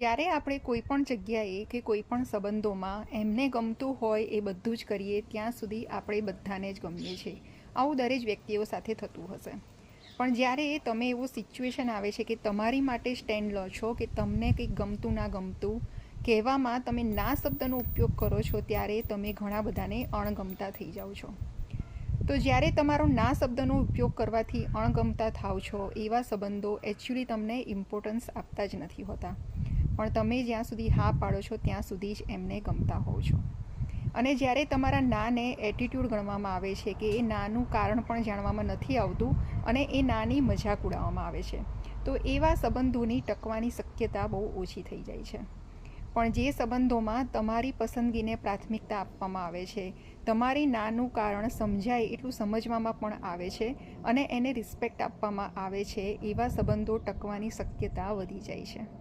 જ્યારે આપણે કોઈ પણ જગ્યાએ કે કોઈ પણ સંબંધોમાં એમને ગમતું હોય એ બધું જ કરીએ ત્યાં સુધી આપણે બધાને જ ગમીએ છીએ. આવું દરેક વ્યક્તિઓ સાથે થતું હશે. પણ જ્યારે તમે એવું સિચ્યુએશન આવે છે કે તમારી માટે સ્ટેન્ડ લો છો કે તમને કંઈક ગમતું ના ગમતું કહેવામાં તમે ના શબ્દનો ઉપયોગ કરો છો, ત્યારે તમે ઘણા બધાને અણગમતા થઈ જાઓ છો. તો જ્યારે તમારો ના શબ્દનો ઉપયોગ કરવાથી અણગમતા થાવ છો, એવા સંબંધો એકચ્યુઅલી તમને ઇમ્પોર્ટન્સ આપતા જ નથી હોતા. પણ તમે જ્યાં સુધી હા પાડો છો ત્યાં સુધી જ એમને ગમતા હોવ છો. અને જ્યારે તમારા નાને એટીટ્યૂડ ગણવામાં આવે છે કે એ નાનું કારણ પણ જાણવામાં નથી આવતું અને એ નાની મજાક ઉડાવવામાં આવે છે, તો એવા સંબંધોની ટકવાની શક્યતા બહુ ઓછી થઈ જાય છે. પણ જે સંબંધોમાં તમારી પસંદગીને પ્રાથમિકતા આપવામાં આવે છે, તમારી નાનું કારણ સમજાય એટલું સમજવામાં પણ આવે છે અને એને રિસ્પેક્ટ આપવામાં આવે છે, એવા સંબંધો ટકવાની શક્યતા વધી જાય છે.